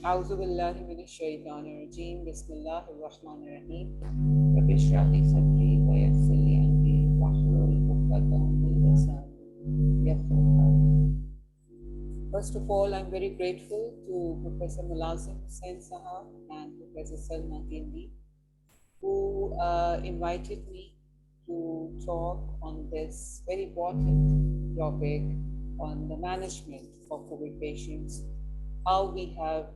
أعوذ بالله من الشيطان الرجيم بسم الله الرحمن الرحيم رب اشرح لي صدري ويسر لي أمري واحلل عقدة من لساني يفقهوا قولي. First of all, I'm very grateful to Professor Mulazim Hussain Sahab and Professor Salma Gindi who invited me to talk on this very important topic on the management of COVID patients, how we have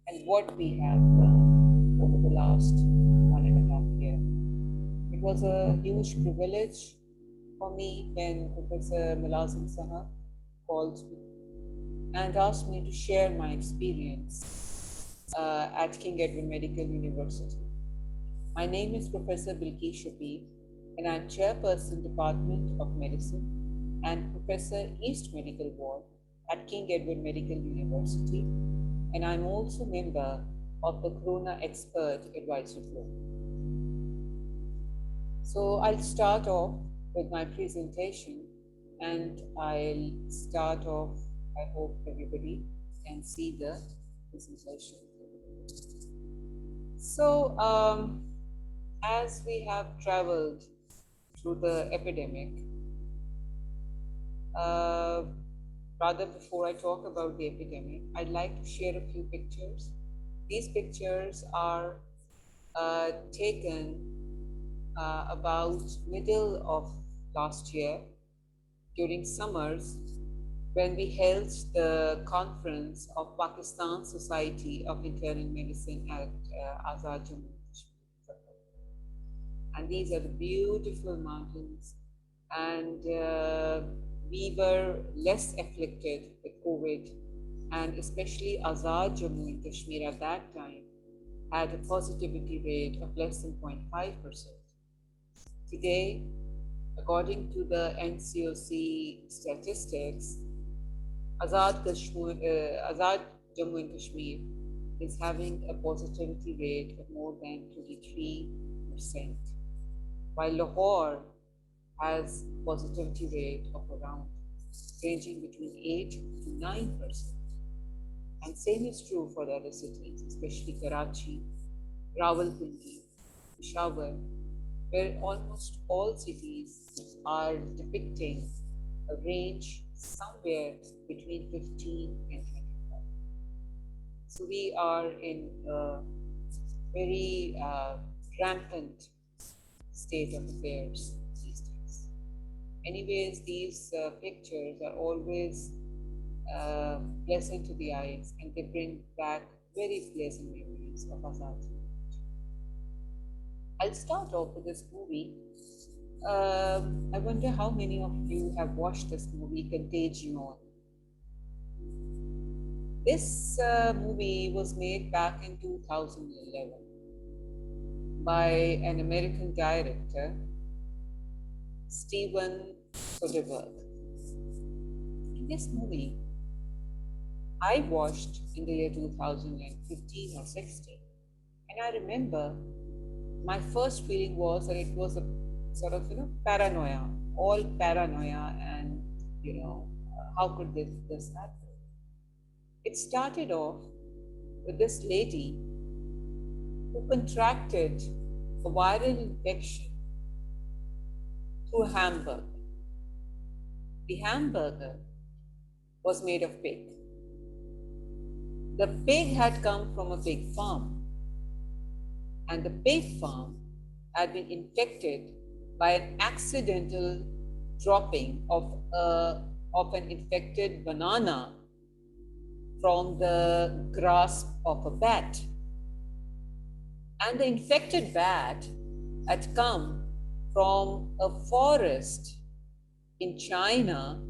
and what we have done over the last 1.5 years. It was a huge privilege for me when Professor Mulazim Sahab called me and asked me to share my experience at King Edward Medical University. My name is Professor Bilquis Shabbir, and I'm Chairperson, Department of Medicine and Professor East Medical Ward at King Edward Medical University, and I'm also member of the Corona Expert Advisory Group. So I'll start off with my presentation, and I'll start off, I hope everybody can see the presentation. So, as we have traveled through the epidemic, rather before I talk about the epidemic, I'd like to share a few pictures. These pictures are taken about middle of last year during summers when we held the conference of Pakistan Society of Internal Medicine at Azad Jammu. And these are the beautiful mountains, and we were less afflicted with COVID, and especially Azad Jammu and Kashmir at that time had a positivity rate of less than 0.5%. Today, according to the NCOC statistics, Azad Jammu and Kashmir is having a positivity rate of more than 23%. While Lahore has positivity rate of around ranging between 8 to 9%. And same is true for the other cities, especially Karachi, Rawalpindi, Peshawar, where almost all cities are depicting a range somewhere between 15 and 25. So we are in a very rampant state of affairs these days. Anyways, these pictures are always pleasant to the eyes, and they bring back very pleasant memories of Azad. I'll start off with this movie. I wonder how many of you have watched this movie, Contagion. This movie was made back in 2011 by an American director, Steven Soderbergh. In this movie, I watched in the year 2015 or 16, and I remember my first feeling was that it was a sort of, paranoia, all paranoia, and, how could this happen? It started off with this lady who contracted a viral infection through a hamburger. The hamburger was made of pig. The pig had come from a pig farm, and the pig farm had been infected by an accidental dropping of an infected banana from the grasp of a bat. And the infected bat had come from a forest in China,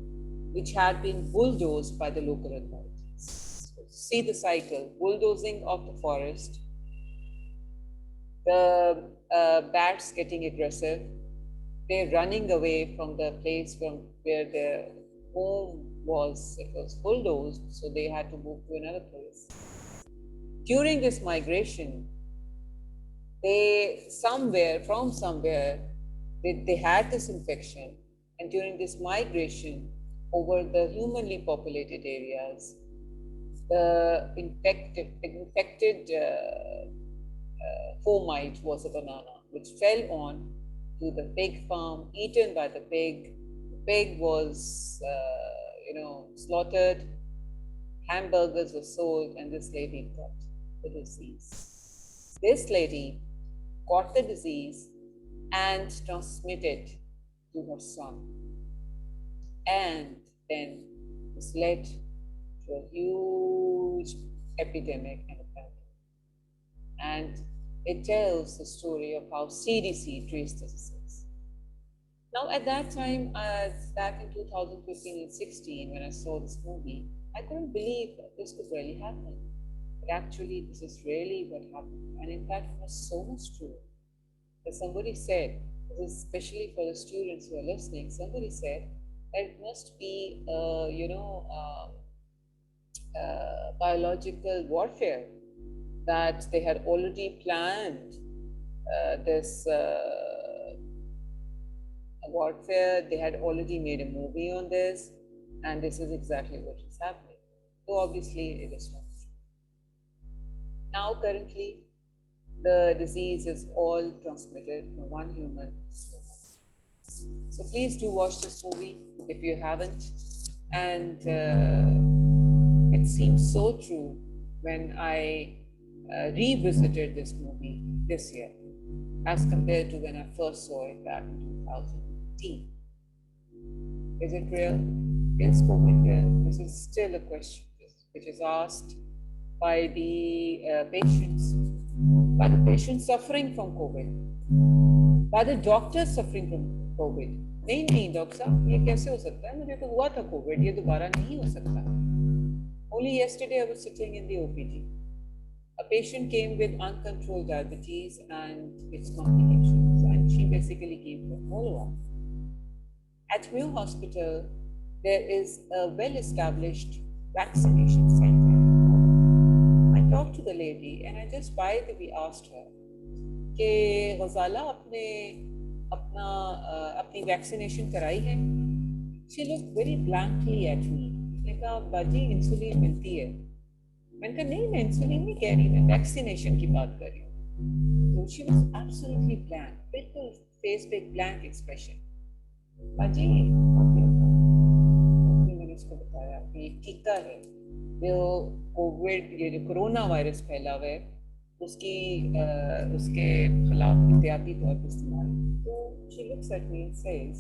which had been bulldozed by the local authorities. So see the cycle: bulldozing of the forest, the bats getting aggressive, they're running away from the place from where their home was. It was bulldozed, so they had to move to another place. During this migration, they had this infection, and during this migration over the humanly populated areas, The infected fomite was a banana which fell on to the pig farm, eaten by the pig. The pig was, slaughtered. Hamburgers were sold, and this lady got the disease. This lady got the disease and transmitted to her son, and then this led to a huge epidemic and a pandemic. And it tells the story of how CDC traced the disease. Now, at that time, back in 2015 and 16, when I saw this movie, I couldn't believe that this could really happen. But actually, this is really what happened. And in fact, it was so much true that somebody said, especially for the students who are listening, somebody said that it must be, biological warfare, that they had already planned this warfare, they had already made a movie on this, and this is exactly what is happening. So obviously it is not true. Now currently the disease is all transmitted from one human to another. So please do watch this movie if you haven't. And it seems so true when I revisited this movie this year as compared to when I first saw it back in 2015. Is it real? Is COVID real? This is still a question which is asked by the patients suffering from COVID, by the doctors suffering from COVID. नहीं doctor साहब, ये कैसे हो सकता है? मुझे तो हुआ था कोविड, ये दोबारा नहीं हो सकता. Only yesterday I was sitting in the OPD. A patient came with uncontrolled diabetes and its complications, and she basically came for follow-up. At Mayo Hospital, there is a well-established vaccination center. I talked to the lady, and I just by the way asked her, "के ग़ज़ाला अपनी vaccination कराई है?" She looked very blankly at me. मैंने कहा, "बाजी insulin मिलती है." मैंने कहा, "नहीं, मैं इंसुलिन नहीं कह रही, मैं वैक्सीनेशन की बात कर रही हूँ." So she was absolutely blank, बिल्कुल face पे blank expression. बाजी, मैंने उसको बताया कि टीका है, जो कोविड, ये जो कोरोना वायरस फैला हुआ है, उसके खिलाफ एहतियाती तौर पर इस्तेमाल. तो she looks at me and says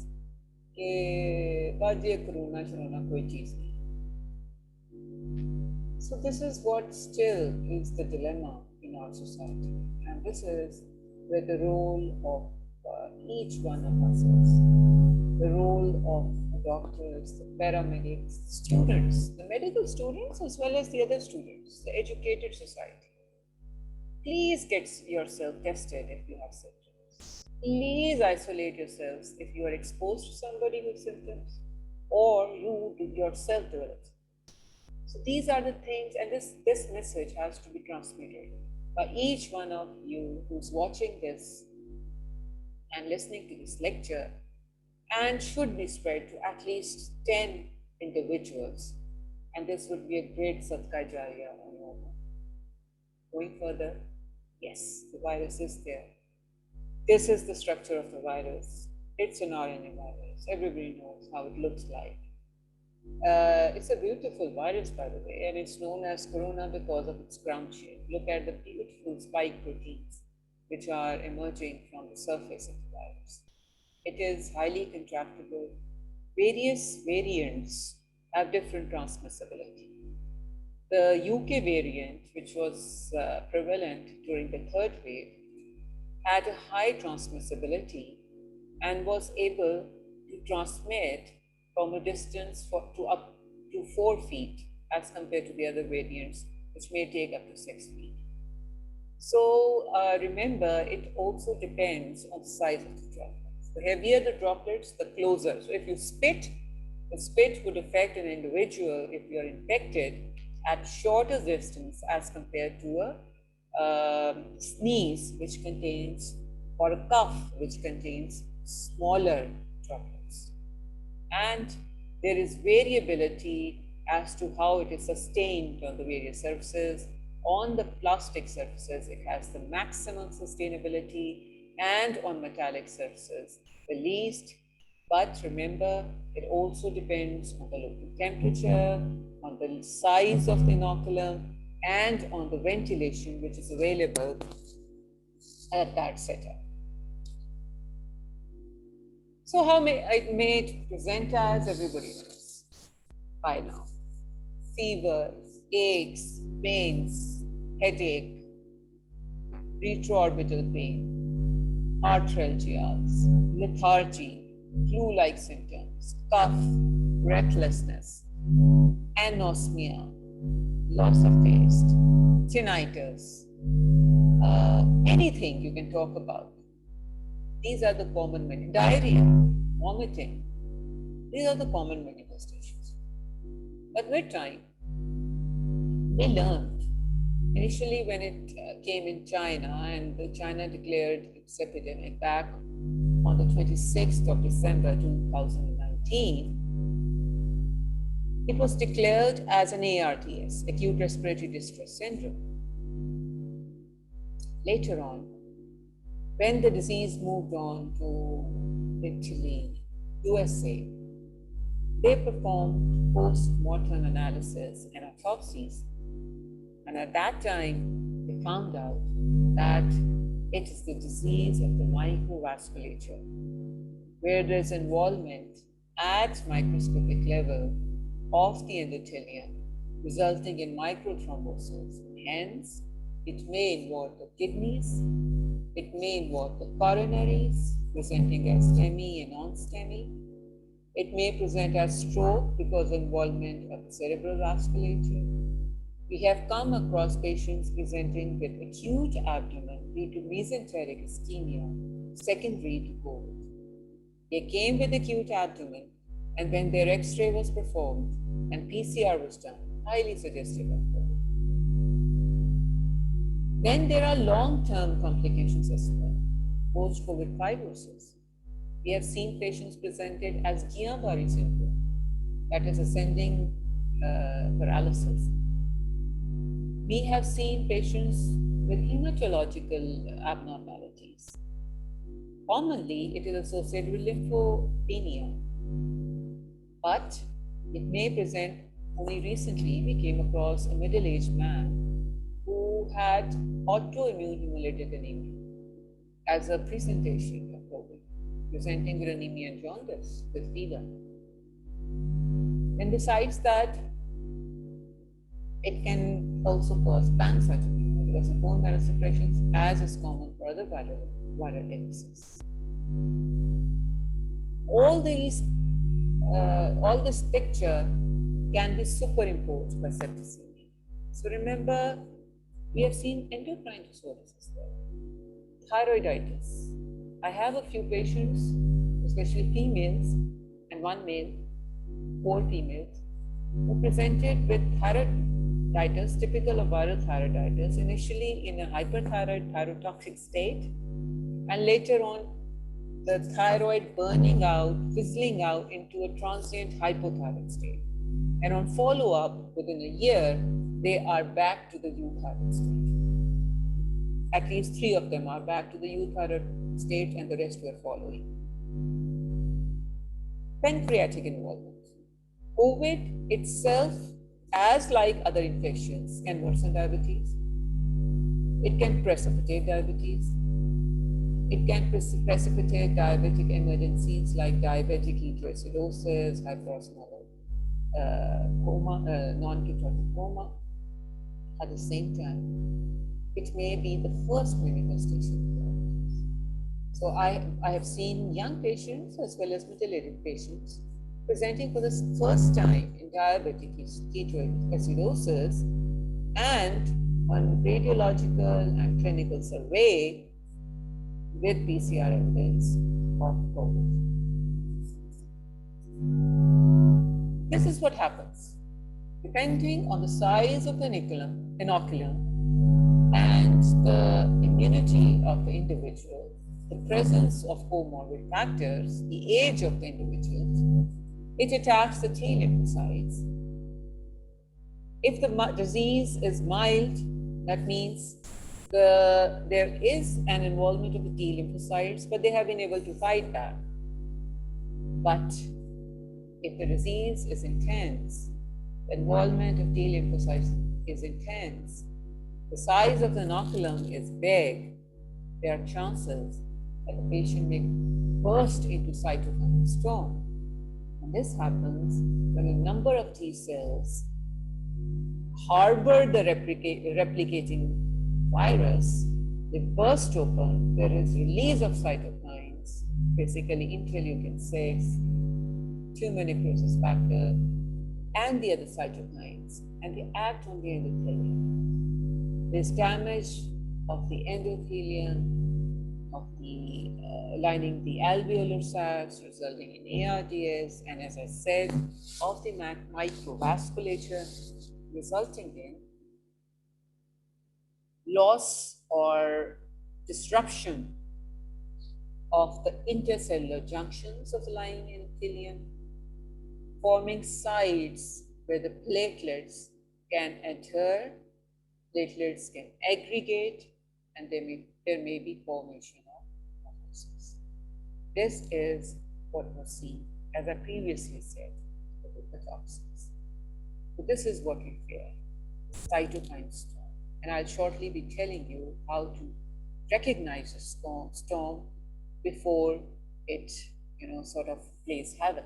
कि बाजी ये कोरोना कोई चीज़ नहीं. So this is what still is the dilemma in our society, and this is where the role of each one of us is. The role of the doctors, the paramedics, the students, the medical students as well as the other students, the educated society. Please get yourself tested if you have symptoms. Please isolate yourselves if you are exposed to somebody with symptoms or you yourself develop. So these are the things, and this message has to be transmitted by each one of you who's watching this and listening to this lecture, and should be spread to at least 10 individuals. And this would be a great sadqa jariyah on your own. Going further, yes, the virus is there. This is the structure of the virus. It's an RNA virus. Everybody knows how it looks like. It's a beautiful virus, by the way, and it's known as corona because of its ground shape. Look at the beautiful spike proteins which are emerging from the surface of the virus. It is highly contractible. Various variants have different transmissibility. The UK variant, which was prevalent during the third wave, had a high transmissibility and was able to transmit from a distance to up to 4 feet as compared to the other variants, which may take up to 6 feet. So remember, it also depends on the size of the droplets. The heavier the droplets, the closer. So if you spit, the spit would affect an individual if you are infected at shorter distance as compared to a sneeze, which contains, or a cough, which contains smaller droplets. And there is variability as to how it is sustained on the various surfaces. On the plastic surfaces, it has the maximum sustainability, and on metallic surfaces, the least. But remember, it also depends on the local temperature, on the size of the inoculum, and on the ventilation which is available at that setup. So how may it present as? Everybody knows by now. Fevers, aches, pains, headache, retroorbital pain, arthralgias, lethargy, flu-like symptoms, cough, breathlessness, anosmia, loss of taste, tinnitus, anything you can talk about. These are the common diarrhea, vomiting. These are the common manifestations. But with time, they learned. Initially, when it came in China, and China declared its epidemic back on the 26th of December 2019, it was declared as an ARDS, acute respiratory distress syndrome. Later on, when the disease moved on to Italy, USA, they performed post-mortem analysis and autopsies. And at that time, they found out that it is the disease of the microvasculature, where there's involvement at microscopic level of the endothelium, resulting in microthrombosis. Hence, it may involve the kidneys, it may involve the coronaries, presenting as STEMI and non-STEMI. It may present as stroke because of involvement of the cerebral vasculature. We have come across patients presenting with acute abdomen due to mesenteric ischemia, secondary to COVID. They came with acute abdomen, and when their Xray was performed and PCR was done, highly suggestive of COVID. Then there are long-term complications as well, post-COVID fibrosis. We have seen patients presented as Guillain-Barré syndrome, that is ascending paralysis. We have seen patients with hematological abnormalities. Commonly, it is associated with lymphopenia, but it may present. Only recently, we came across a middle-aged man who had autoimmune hemolytic anemia as a presentation of COVID, presenting with anemia and jaundice with fever. And besides that, it can also cause pancytopenia because of bone marrow suppressions, as is common for other viral illnesses. All this picture can be superimposed by septicemia. So remember, we have seen endocrine disorders as well. Thyroiditis. I have a few patients, especially females, and one male, 4 females, who presented with thyroiditis, typical of viral thyroiditis, initially in a hyperthyroid, thyrotoxic state, and later on, the thyroid burning out, fizzling out into a transient hypothyroid state. And on follow-up, within a year, they are back to the euthyroid state. At least 3 of them are back to the euthyroid state, and the rest were following. Pancreatic involvement. COVID itself, as like other infections, can worsen diabetes. It can precipitate diabetes. It can precipitate diabetic emergencies like diabetic ketoacidosis, hyperosmolar coma, non-ketotic coma. At the same time, it may be the first manifestation of diabetes. So I have seen young patients as well as middle-aged patients presenting for the first time in diabetic ketoacidosis, and on radiological and clinical survey with PCR evidence of COVID. This is what happens. Depending on the size of the inoculum and the immunity of the individual, the presence of comorbid factors, the age of the individual, it attacks the T lymphocytes If the disease is mild, that means there is an involvement of the T lymphocytes, but they have been able to fight that. But if the disease is intense, the involvement of T lymphocytes is intense, the size of the inoculum is big, there are chances that the patient may burst into cytokine storm. And this happens when a number of T cells harbor the replicating virus, they burst open, there is release of cytokines, basically interleukin 6, tumor necrosis factor, and the other cytokines, and they act on the endothelium. There's damage of the endothelium, of the lining the alveolar sacs, resulting in ARDS, and as I said, of the microvasculature, resulting in loss or disruption of the intercellular junctions of the lining endothelium, forming sites where the platelets can adhere, platelets can aggregate, and there may be formation of necrosis. This is what was seen, as I previously said, with the toxins. So this is what we fear, cytokine storm. And I'll shortly be telling you how to recognize a storm before it, sort of plays havoc.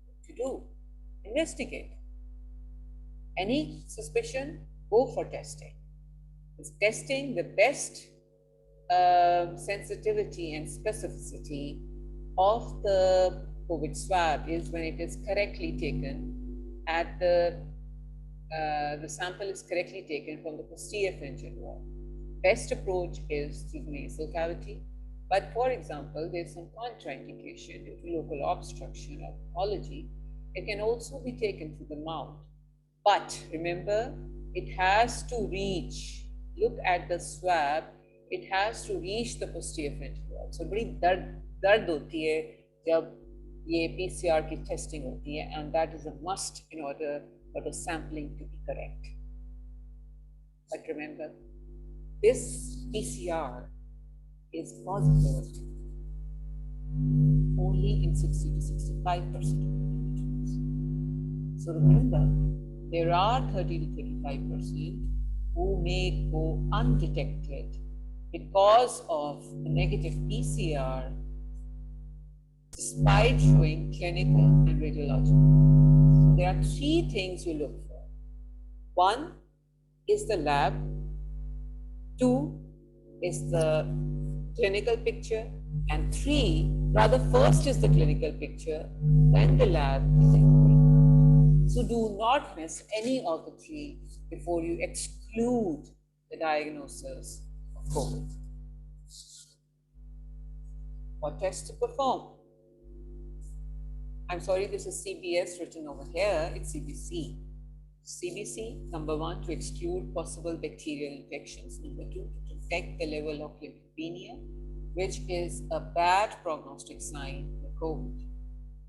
What to do? Investigate. Any suspicion, go for testing. Is testing the best sensitivity and specificity of the COVID swab is when it is correctly taken at the sample is correctly taken from the posterior pharyngeal wall. Best approach is through the nasal cavity, but for example, there's some contraindication due to local obstruction or pathology. It can also be taken through the mouth, but remember, it has to reach. Look at the swab; it has to reach the posterior pharyngeal wall. So, बड़ी दर्द होती है जब ये PCR की testing होती है, and that is a must in order for the sampling to be correct. But remember, this PCR is positive only in 60 to 65% of individuals. So remember, there are 30 to 35% who may go undetected because of a negative PCR despite showing clinical and radiological. There are three things you look for. One is the lab. Two is the clinical picture. And three, rather first is the clinical picture, then the lab, so do not miss any of the three before you exclude the diagnosis of COVID. What tests to perform? I'm sorry, this is CBS written over here, it's CBC. CBC, number one, to exclude possible bacterial infections. Number two, to detect the level of leukopenia, which is a bad prognostic sign for COVID.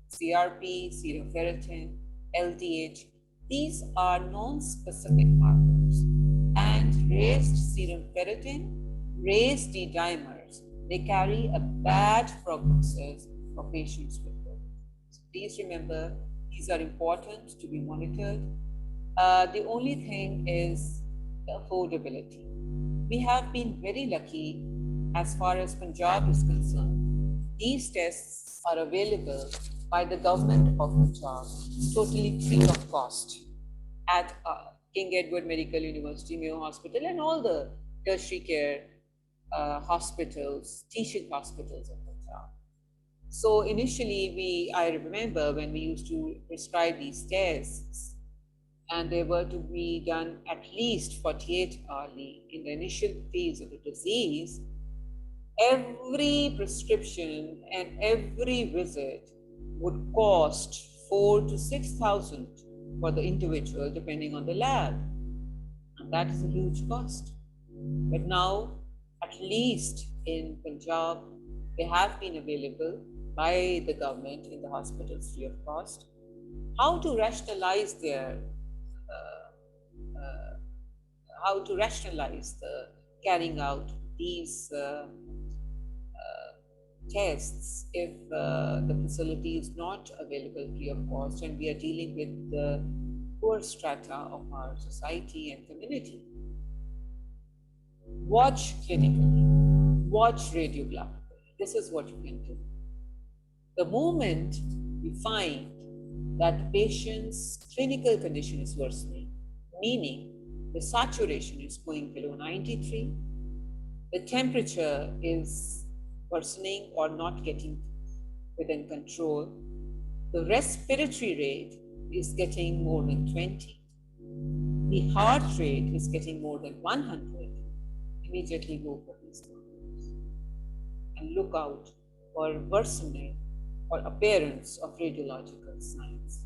CRP, serum ferritin, LDH, these are non-specific markers. And raised serum ferritin, raised D dimers, they carry a bad prognosis for patients with COVID. So please remember, these are important to be monitored. The only thing is the affordability. We have been very lucky as far as Punjab is concerned. These tests are available by the government of Punjab, totally free of cost, at King Edward Medical University, Mayo Hospital, and all the tertiary care hospitals, teaching hospitals of Punjab. So initially, I remember when we used to prescribe these tests, and they were to be done at least 48 hourly in the initial phase of the disease, every prescription and every visit would cost 4,000 to 6,000 for the individual, depending on the lab. And that is a huge cost. But now, at least in Punjab, they have been available by the government in the hospitals free of cost. How to rationalize their how to rationalize the carrying out these tests if the facility is not available free of cost and we are dealing with the poor strata of our society and community. Watch clinically, watch radiographically. This is what you can do. The moment we find that the patient's clinical condition is worsening, meaning the saturation is going below 93, the temperature is worsening or not getting within control, the respiratory rate is getting more than 20, the heart rate is getting more than 100, immediately go for these numbers and look out for worsening or appearance of radiological signs.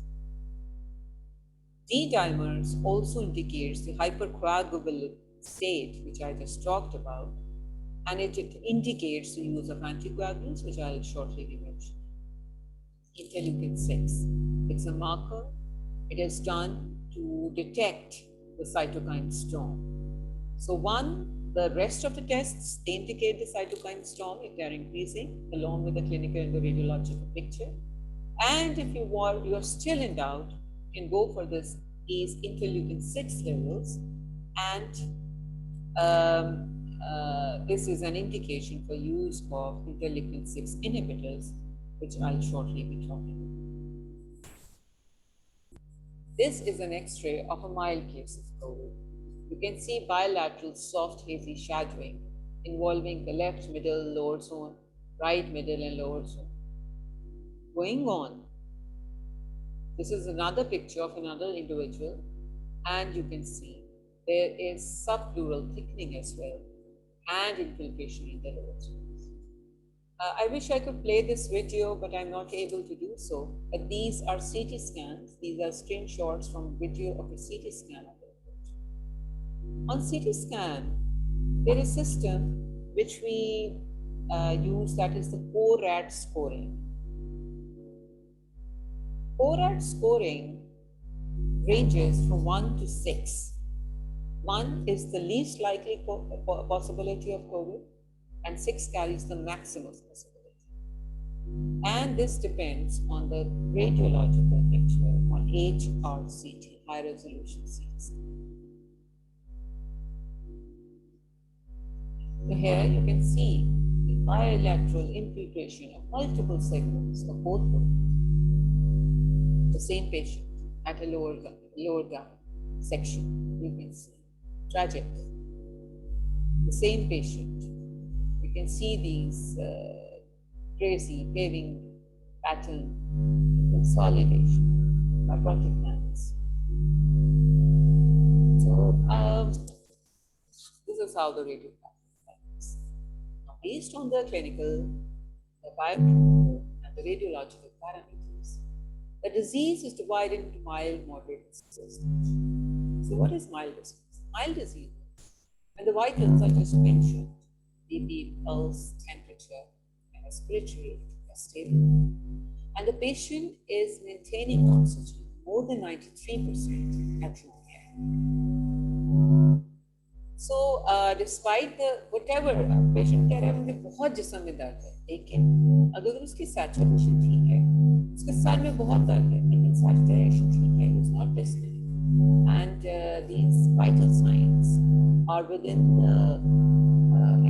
D-dimers also indicates the hypercoagulable state, which I just talked about, and it indicates the use of anticoagulants, which I'll shortly be mentioning. Interleukin 6, it's a marker. It is done to detect the cytokine storm. So the rest of the tests, they indicate the cytokine storm if they are increasing, along with the clinical and the radiological picture. And if you are still in doubt, you can go for these interleukin 6 levels, and this is an indication for use of interleukin 6 inhibitors, which I'll shortly be talking about. This is an X-ray of a mild case of COVID. You can see bilateral soft hazy shadowing involving the left middle lower zone, right middle and lower zone. Going on, this is another picture of another individual, and you can see there is subpleural thickening as well and infiltration in the lower zones. I wish I could play this video, but I'm not able to do so. But these are CT scans. These are screenshots from video of a CT scan. On CT scan, there is a system which we use, that is the CORAD scoring. CORAD scoring ranges from 1 to 6. 1 is the least likely possibility of COVID, and 6 carries the maximum possibility. And this depends on the radiological picture on HRCT, high resolution CT scan. So here you can see the bilateral infiltration of multiple segments of both brains. The same patient at a lower down section, you can see tragic. The same patient, you can see these crazy paving pattern, consolidation, fibrotic lines. So this is how the radiograph. Based on the clinical, the biochemical, and the radiological parameters, the disease is divided into mild, moderate, and severe stage. So what is mild disease? Mild disease, when the vitals I just mentioned, BP, pulse, temperature, and respiratory rate are stable, and the patient is maintaining oxygen more than 93% at room air. So despite the whatever patient कह रहा है मुझे बहुत जिस्म में दर्द है, लेकिन अगर उसकी saturation ठीक है, उसके सर में बहुत दर्द है, लेकिन saturation ठीक है, it's not dyspneic, and these vital signs are within the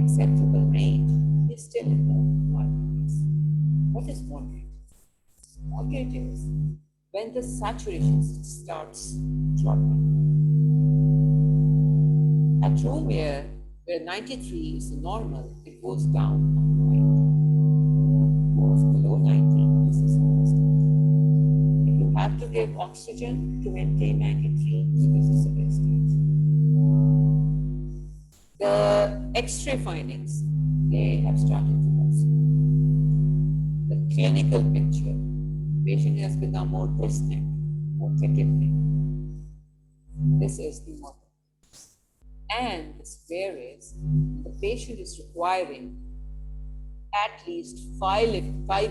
acceptable range, is still in the moderate. What is moderate? Moderate is when the saturation starts dropping. At room air, where 93 is normal, it goes down to 90. Goes below 90, this is almost. If you have to give oxygen to maintain 93, this is the best stage. The X-ray findings, they have started to worsen. The clinical picture, the patient has become more dyspneic, more tachypneic. This is the model. And the severe is the patient is requiring at least 5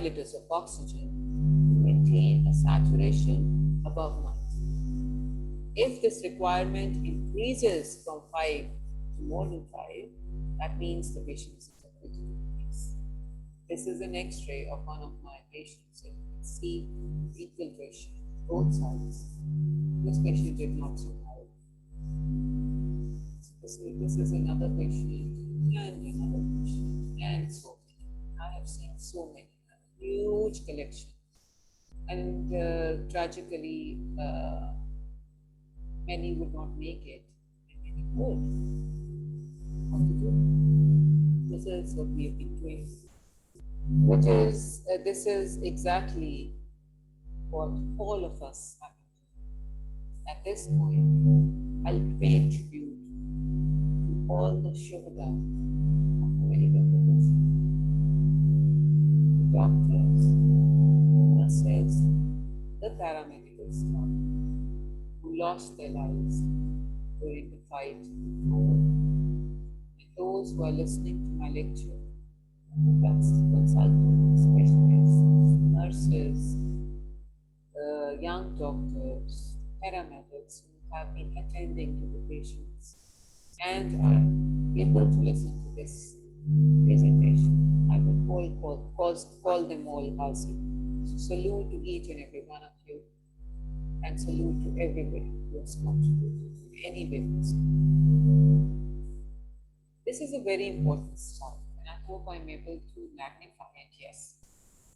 liters of oxygen to maintain a saturation above 90. If this requirement increases from 5 to more than 5, that means the patient is in a critical case. This is an X-ray of one of my patients. You can see infiltration, both sides. This patient did not survive. This is another patient and another patient, and so many. I have seen so many, huge collection. And tragically, many would not make it, and many would. What to do? This is what we have been doing. Which is, this is exactly what all of us have to do. At this point, I'll pay tribute to all the shuhada of the medical profession, the doctors, the nurses, the paramedical staff who lost their lives during the fight with COVID, and those who are listening to my lecture, consultants, specialists, nurses, young doctors, paramedics who have been attending to the patients and are able to listen to this presentation. I would call them all Ghazi. So salute to each and every one of you, and salute to everybody who has contributed in any way possible. This is a very important start, and I hope I'm able to magnify it. Yes,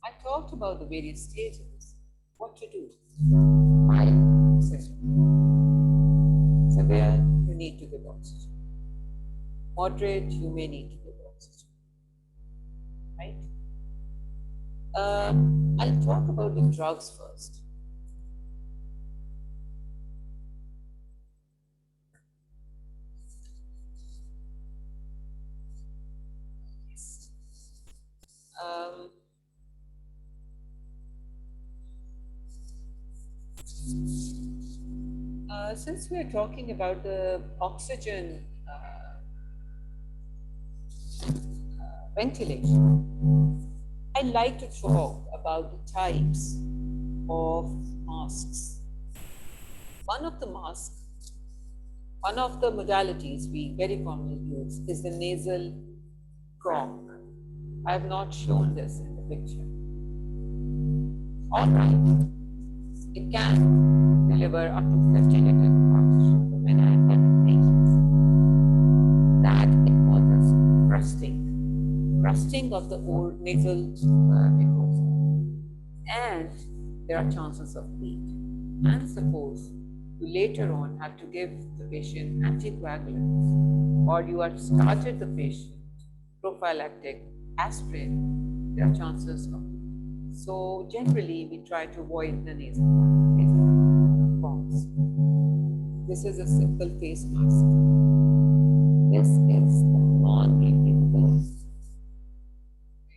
I talked about the various stages. What to do? Mild, severe, you need to give oxygen. Moderate, you may need to give oxygen. Right? I'll talk about the drugs first. Since we are talking about the oxygen ventilation, I'd like to talk about the types of masks. One of the modalities we very commonly use is the nasal crop. I have not shown this in the picture. All right. It can deliver up to 50 liters of oxygen for many patients. That it causes rusting of the old nasal mucosa, and there are chances of bleed. And suppose you later on have to give the patient anticoagulants, or you have started the patient prophylactic aspirin, there are chances of bleed. So generally, we try to avoid the nasal forms. This is a simple face mask. This is the non-breathable. I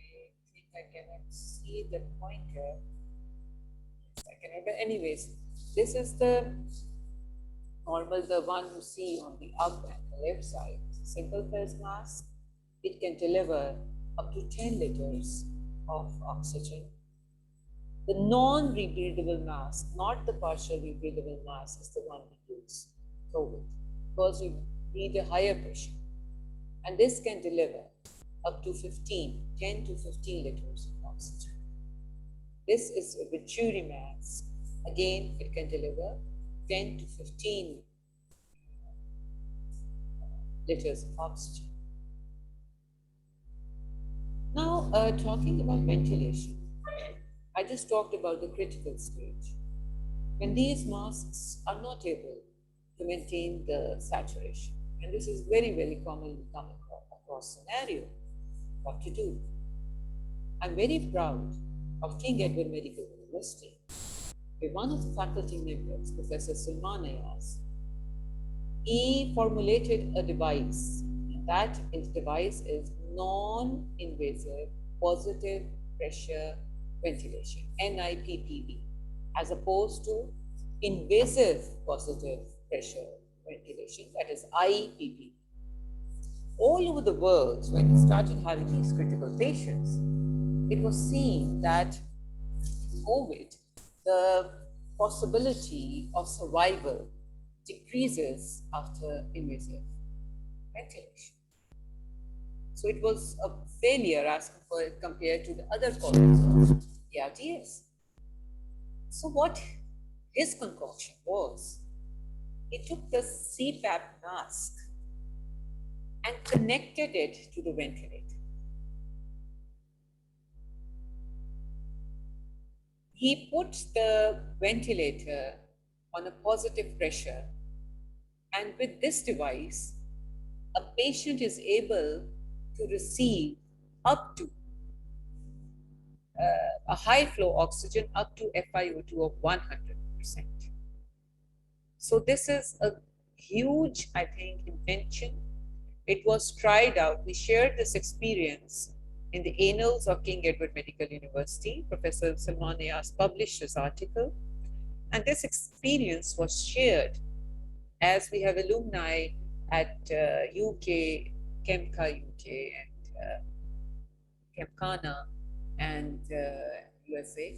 think I cannot see the pointer. But anyways, this is the normal, the one you see on the up and the left side. Simple face mask. It can deliver up to 10 liters of oxygen. The non-rebreathable mask, not the partial rebreathable mask, is the one we use COVID, because we need a higher pressure. And this can deliver up to 10 to 15 liters of oxygen. This is a Venturi mask. Again, it can deliver 10 to 15 liters of oxygen. Now, talking about ventilation, I just talked about the critical stage. When these masks are not able to maintain the saturation, and this is very, very commonly come across scenario, what to do? I'm very proud of King Edward Medical University, where one of the faculty members, Professor Salman Ayaz, he formulated a device, and that device is non-invasive positive pressure ventilation, NIPPV, as opposed to invasive positive pressure ventilation, that is IPPV. All over the world, when we started having these critical patients, it was seen that COVID, the possibility of survival decreases after invasive ventilation. So it was a failure as compared to the other causes of ARDS. So what his concoction was, he took the CPAP mask and connected it to the ventilator. He put the ventilator on a positive pressure, and with this device, a patient is able to receive up to a high flow oxygen up to FiO2 of 100%. So this is a huge, I think, invention. It was tried out. We shared this experience in the Annals of King Edward Medical University. Professor Salman Ayaz published this article. And this experience was shared as we have alumni at UK, Kemka UK, and Kemkana, and USA.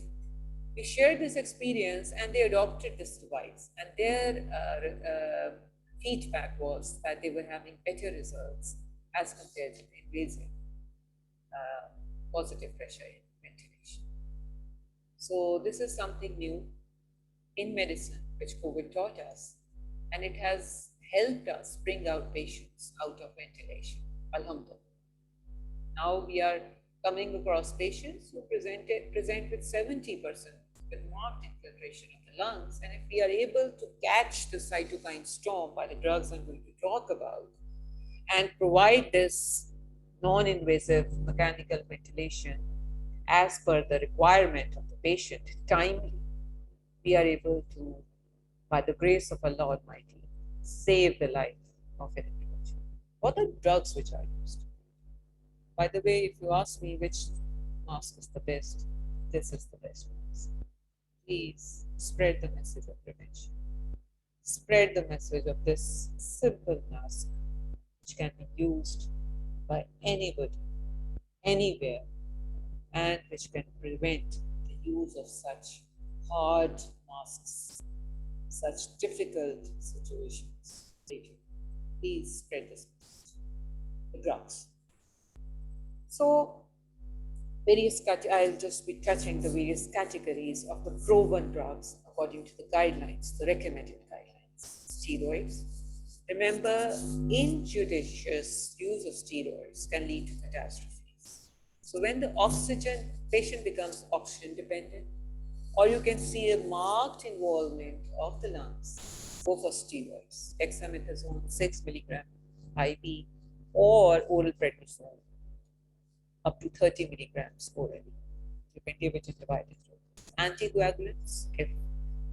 We shared this experience and they adopted this device. And their feedback was that they were having better results as compared to the invasive positive pressure ventilation. So this is something new in medicine, which COVID taught us, and it has helped us bring out patients out of ventilation. Alhamdulillah. Now we are coming across patients who present with 70% with marked infiltration of the lungs, and if we are able to catch the cytokine storm by the drugs I'm going to talk about and provide this non-invasive mechanical ventilation as per the requirement of the patient timely, we are able to, by the grace of Allah Almighty, save the life of an individual. What are drugs which are used? By the way, if you ask me which mask is the best, this is the best mask. Please spread the message of prevention. Spread the message of this simple mask, which can be used by anybody, anywhere, and which can prevent the use of such hard masks, such difficult situations. Please spread this message. The drugs. So, I'll just be touching the various categories of the proven drugs according to the guidelines, the recommended guidelines. Steroids. Remember, injudicious use of steroids can lead to catastrophes. So when the patient becomes oxygen dependent, or you can see a marked involvement of the lungs, go for steroids, dexamethasone 6 milligram IV or oral prednisone up to 30 milligrams orally. You can give it in divided dose. Anticoagulants, if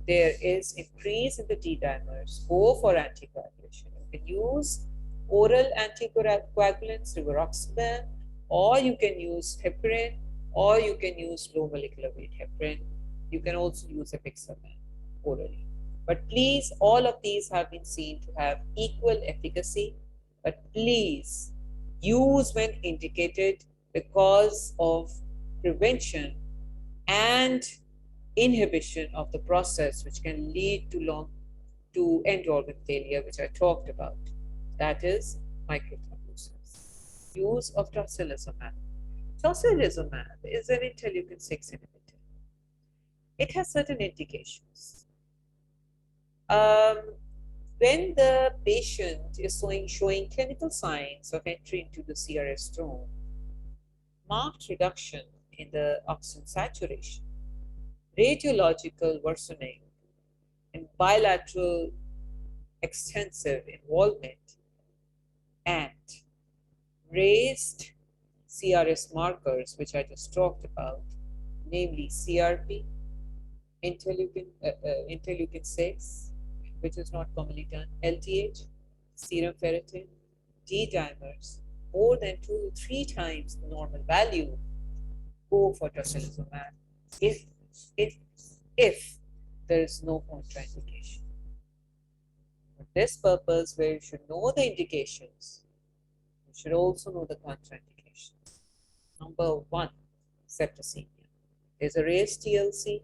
there is increase in the D dimers, go for anticoagulation. You can use oral anticoagulants, rivaroxaban, or you can use heparin, or you can use low molecular weight heparin. You can also use apixaban orally. But please, all of these have been seen to have equal efficacy, but please use when indicated because of prevention and inhibition of the process which can lead to end organ failure, which I talked about. That is microthrombosis. Use of tocilizumab. Tocilizumab is an interleukin-6 inhibitor. It has certain indications. When the patient is showing clinical signs of entry into the CRS zone, marked reduction in the oxygen saturation, radiological worsening, and bilateral extensive involvement, and raised CRS markers, which I just talked about, namely CRP, interleukin 6, which is not commonly done, LDH, serum ferritin, D dimers, more than 2 to 3 times the normal value, go for tocilizumab if there is no contraindication. For this purpose, where you should know the indications, you should also know the contraindications. Number 1, septicemia. There's a raised TLC,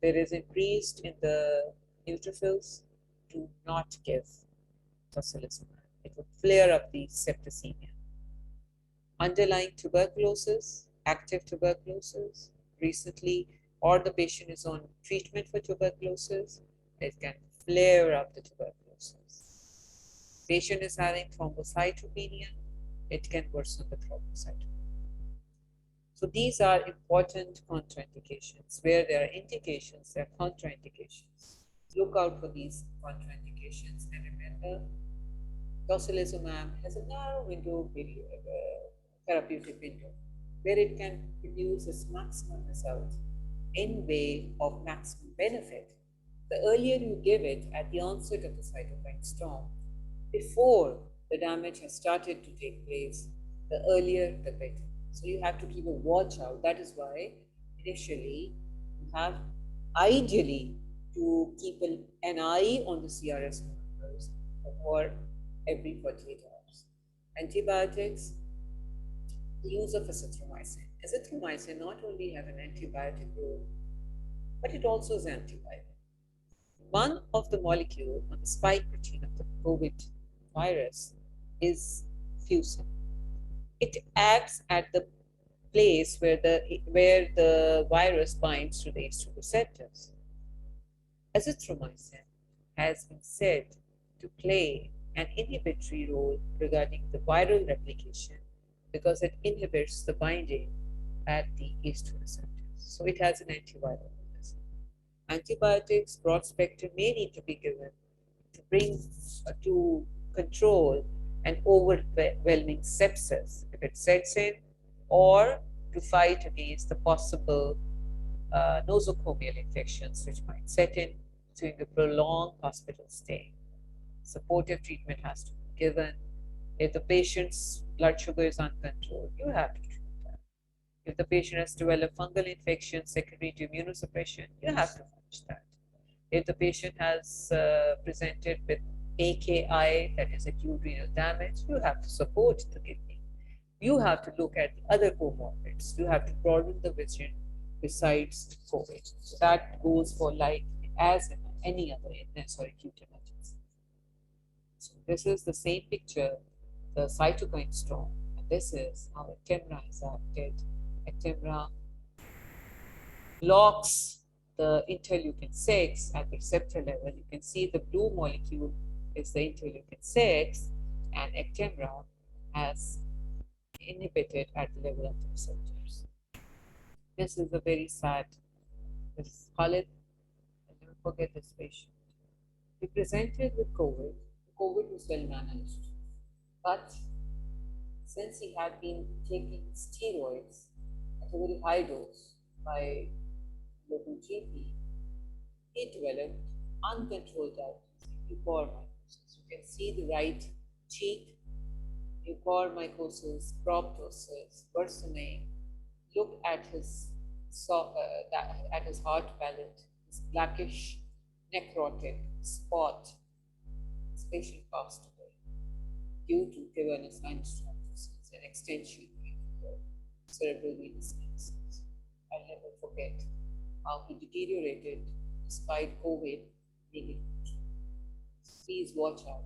there is increased in the neutrophils, do not give tocilizumab. It would flare up the septicemia. Underlying tuberculosis, active tuberculosis, recently, or the patient is on treatment for tuberculosis, it can flare up the tuberculosis. Patient is having thrombocytopenia, it can worsen the thrombocytopenia. So these are important contraindications. Where there are indications, there are contraindications. Look out for these contraindications, and remember, tocilizumab has a narrow window, therapeutic window, where it can produce its maximum result in way of maximum benefit. The earlier you give it at the onset of the cytokine storm, before the damage has started to take place, the earlier the better. So you have to keep a watch out. That is why initially you have ideally to keep an eye on the CRS markers for every 48 hours. Antibiotics, the use of azithromycin. Azithromycin not only has an antibiotic role, but it also is antibiotic. One of the molecule on the spike protein of the COVID virus is fusin. It acts at the place where the virus binds to the ACE2 receptors. Azithromycin has been said to play an inhibitory role regarding the viral replication because it inhibits the binding at the ACE2 receptors. So it has an antiviral mechanism. Antibiotics, broad spectrum, may need to be given to bring to control an overwhelming sepsis if it sets in, or to fight against the possible nosocomial infections which might set in during a prolonged hospital stay. Supportive treatment has to be given. If the patient's blood sugar is uncontrolled, you have to treat that. If the patient has developed fungal infection secondary to immunosuppression, you have to manage that. If the patient has presented with AKI, that is acute renal damage, you have to support the kidney. You have to look at the other comorbids. You have to broaden the vision besides COVID. So that goes for like as in any other illness or acute emergency. So this is the same picture, the cytokine storm, and this is how Actemra is acted. Actemra blocks the interleukin 6 at the receptor level. You can see the blue molecule is the interleukin 6, and Actemra has inhibited at the level of the receptors. This is a very sad. This is Khalid. I'll never forget this patient. He presented with COVID. COVID was well managed, but since he had been taking steroids at a very high dose by local GP, he developed uncontrolled diabetes, mucormycosis. You can see the right cheek, mucormycosis, proptosis, worsening. Look at his heart palate, this blackish necrotic spot. This patient passed away due to cavernous sinus thrombosis and extension of the cerebral venous sinus. I'll never forget how he deteriorated despite COVID being in control. Please watch out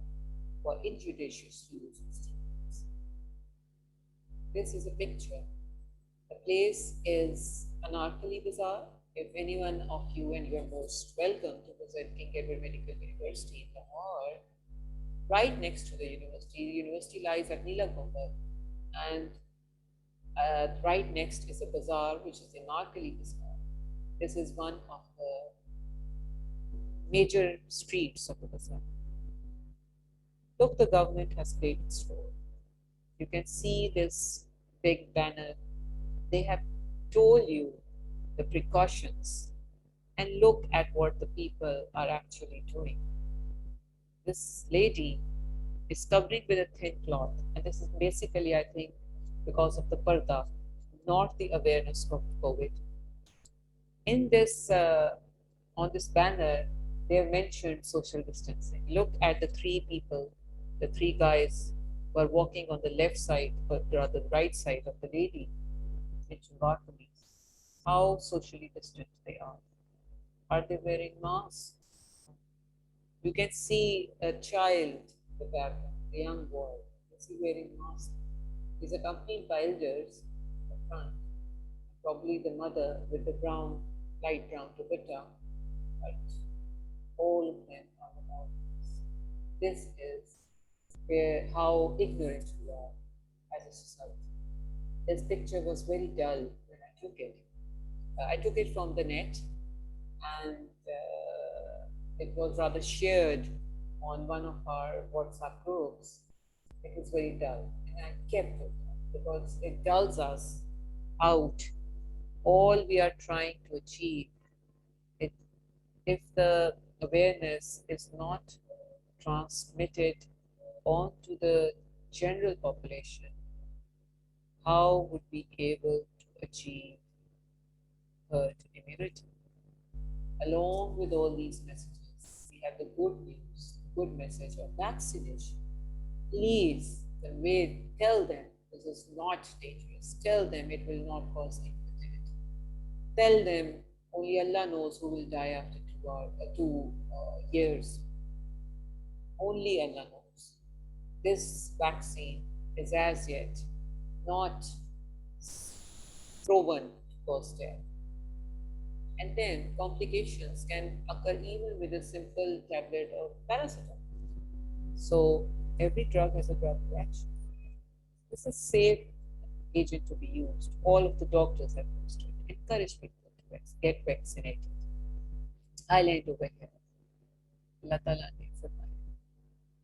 for injudicious use of steroids. This is a picture. The place is Anarkali Bazaar. If anyone of you, and you are most welcome to visit King Edward Medical University in Lahore, right next to the university. The university lies at Neelagombar, and right next is a bazaar, which is the Anarkali Bazaar. This is one of the major streets of the bazaar. Look, the government has played its role. You can see this big banner. They have told you the precautions, and look at what the people are actually doing. This lady is covering with a thin cloth, and this is basically, I think, because of the parda, not the awareness of COVID. In this, on this banner, they have mentioned social distancing. Look at the three people, the three guys who are walking on the left side, or rather the right side of the lady, how socially distant they are. Are they wearing masks? You can see a child in the background, a young boy. You can see wearing mask. He's accompanied by elders in the front, probably the mother with the brown, light brown dupatta, right? All of them are about this. This is where how ignorant we are as a society. This picture was very dull when I took it. I took it from the net, and it was rather shared on one of our WhatsApp groups. It was very dull, and I kept it because it dulls us out. All we are trying to achieve, it, if the awareness is not transmitted onto the general population, how would we be able to achieve herd immunity? Along with all these messages, we have the good news, good message of vaccination. Please convey, tell them this is not dangerous. Tell them it will not cause infertility. Tell them only Allah knows who will die after 2 years. Only Allah knows. This vaccine is as yet not proven to cause death. And then complications can occur even with a simple tablet of paracetamol. So every drug has a drug reaction. This is safe agent to be used. All of the doctors have used it. Encourage people to get vaccinated. I land over here. Allah Ta'ala ne firmaya.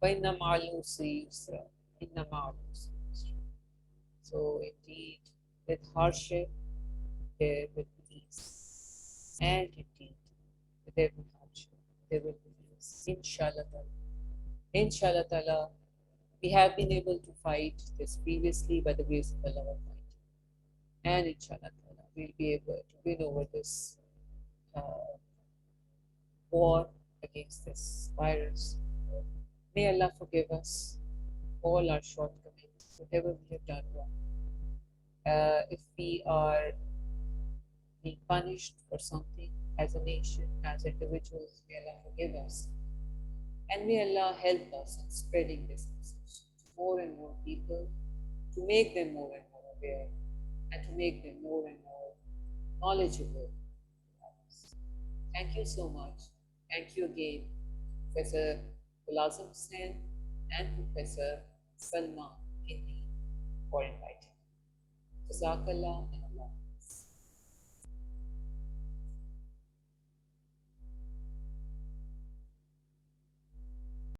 وَإِنَّ مَعَ الْعُسْرِ يُسْرًا إِنَّ مَعَ الْعُسْرِ يُسْرًا. So indeed, with hardship, there will be ease. And indeed, with every hardship, there will be ease. Inshallah Ta'ala. Inshallah Ta'ala, we have been able to fight this previously by the grace of Allah Almighty. And inshallah Ta'ala, we'll be able to win over this war against this virus. May Allah forgive us all our shortcomings, whatever we have done wrong. If we are being punished for something as a nation, as individuals, may Allah forgive us. And may Allah help us in spreading this message to more and more people, to make them more and more aware, and to make them more and more knowledgeable. Thank you so much. Thank you again, Professor Bilquis Shabbir and Professor Salma Hindi for inviting. Jazakallah.